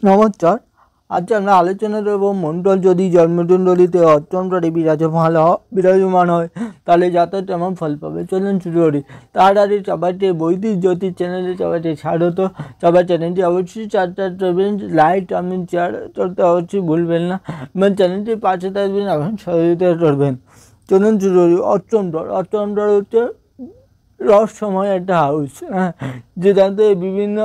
নমস্কার। আজকে আমরা আলোচনা করব মণ্ডল যদি জন্মকুণ্ডলিতে অষ্টমঘরে বিরাজমান হয় তাহলে জাতক কেমন ফল পাবে। চলুন শুরু করি। তার আগে সবাইকে বৈদিক জ্যোতিষ চ্যানেলে সবাইকে স্বাগত। সবাই চ্যানেলটি অবশ্যই সাবস্ক্রাইব করবেন, লাইক কমেন্ট শেয়ার করতে অবশ্যই ভুলবেন না এবং চ্যানেলটির পাশে থাকবেন এবং সহযোগিতা করবেন। চলুন শুরু করি। অষ্টমঘর হচ্ছে রহস্যময় একটা হাউস, যেখান থেকে বিভিন্ন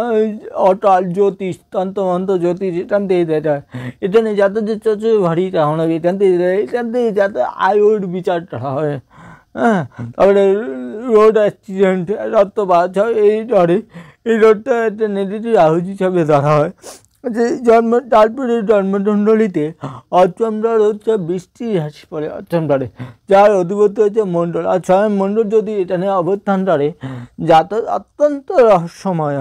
অটাল জ্যোতিষ তন্ত্রমন্ত্র জ্যোতিষ এখান থেকে দেখা হয়। এখানে যাতে চর্চা ভারী তখন হবে এখান থেকে যাতে আয়ুর বিচার করা হয়। তারপরে রোড অ্যাক্সিডেন্ট রক্তপাত হয়, এই রোডটা একটা নেগেটিভ হাউস হিসাবে ধরা হয়। যে তারপরে জন্মকুণ্ডলিতে অষ্টমঘর হচ্ছে বৃষ্টি রাশি পড়ে অষ্টমঘরে, যার অধিপতি হচ্ছে মণ্ডল। আর স্বয়ং মণ্ডল যদি এখানে অবস্থান করে জাতক অত্যন্ত রহস্যময়।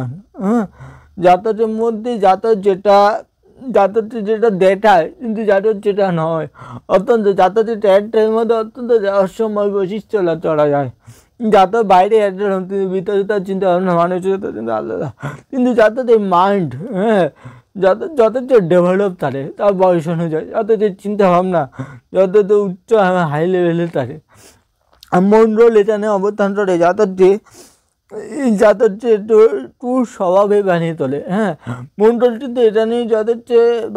জাতকের মধ্যে জাতকটি যেটা দেখায় কিন্তু জাতক যেটা নয়, অত্যন্ত জাতকের ক্যারেক্টারের মধ্যে অত্যন্ত রহস্যময় বৈশিষ্ট্য করা যায়। জাতক বাইরে একজন ভিতরে তার চিন্তা ভাবনা মানসিকতা কিন্তু আলাদা, কিন্তু জাতকের মাইন্ড যথেষ্ট ডেভেলপ থাকে তার বয়স অনুযায়ী, যথেষ্ট চিন্তাভাবনা যথেষ্ট উচ্চ হাই লেভেলের থাকে। আর মণ্ডল এখানে অবস্থান করে জাতকটি একটু স্বভাবে বানিয়ে তোলে। মণ্ডলটি তো এখানে যথেষ্ট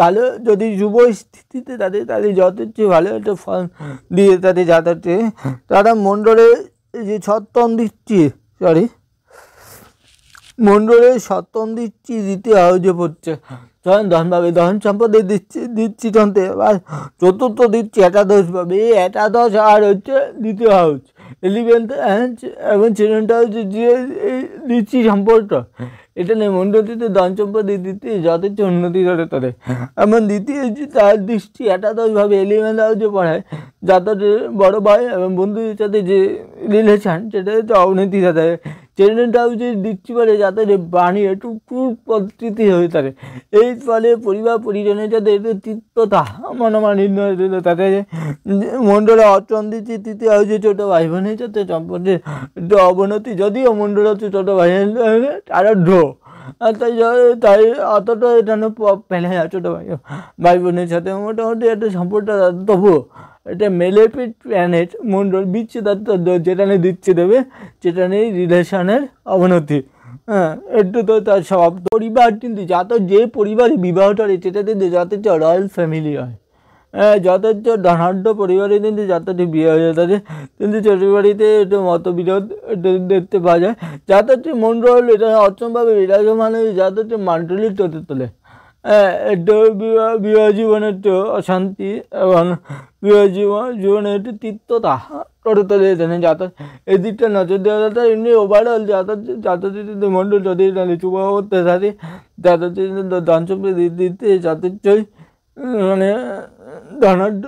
ভালো, যদি যুব স্থিতিতে তাদের যথেষ্ট ভালো একটা ফল দিয়ে তাদের জাতকটি। তারা মণ্ডলে যে সপ্তম দৃষ্টি দিতে আয়োজন করছে, ধন পাবে, ধন সম্পদে দিচ্ছি তন্ত্রে, বা চতুর্থ দিচ্ছি একাদশ পাবে। এই একাদশ আর হচ্ছে দ্বিতীয় হাউস 11th এবং 7th হাউস যে দিচ্ছি সম্পর্ক, এটা নেই। মণ্ডলটিতে ধন সম্পদ দিতে যথেষ্ট উন্নতি করে তোলে। এমন দ্বিতীয় তার দৃষ্টি একাদশভাবে 11th হাউসে পড়ায়, যাদের বড় ভাই এবং বন্ধুদের সাথে যে রিলেশন সেটা হচ্ছে অবনতি থাকে। 7th হাউসে দৃষ্টি পড়ে যাদের বাণী একটু পরিস্থিতি হয়ে থাকে। এই ফলে পরিবার পরিজনের যাতে একটু তিক্ততা মনোমালিন্য তাদের মণ্ডলে অষ্টম দৃষ্টি তৃতীয় হাউসে ছোটো ভাই বোনের সাথে সম্পর্কের একটু অবনতি, যদিও মণ্ডল হচ্ছে ছোটো ভাই তারা তাই অতটা এখানে পেলে না ছোটো ভাই বোনের সাথে মোটামুটি একটা সম্পর্ক, তবুও এটা মেলেপিড প্ল্যানেট মণ্ডল বিচ্ছেদার্থ যেখানে দিচ্ছে দেবে সেখানে রিলেশনের অবনতি। একটু তো তার স্বভাব পরিবার, কিন্তু যে পরিবারে বিবাহ করে সেটা কিন্তু যথেষ্ট রয়্যাল ফ্যামিলি হয়, যথেষ্ট ধনাঢ্য পরিবারে কিন্তু যতটি বিয়ে হয়ে থাকে, কিন্তু ছোটো বাড়িতে একটু মতবিরোধ দেখতে পাওয়া যায়। যতটি মণ্ডল এটা অষ্টমভাবে বিরাজমান হয়ে যতটি মান্ডলিক হতে তোলে। একটু বিবাহ জীবনে একটু অশান্তি এবং বিবাহ জীবনে একটু তিক্ততা করে তোলে এখানে যাতায়াত, এই দিকটা নজর দেওয়া যাতে। এমনি ওভারঅল যাতায়াত মণ্ডল যদি চুপ করতে থাকে যাতায়াত ধন সম্পদ দিতে যথেষ্টই মানে ধনাঢ্য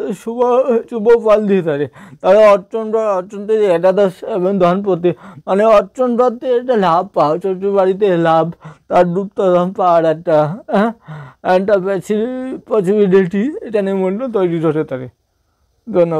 শুভ ফল দিয়ে থাকে। তারা অর্চন থেকে একাদশ এবং ধনপতি, মানে অর্চন করতে একটা লাভ পাওয়া, শ্বশুর বাড়িতে লাভ, তার গুপ্ত ধন পাওয়ার একটা পসিবিলিটি এখানে মূল্য তৈরি করে থাকে। ধন্যবাদ।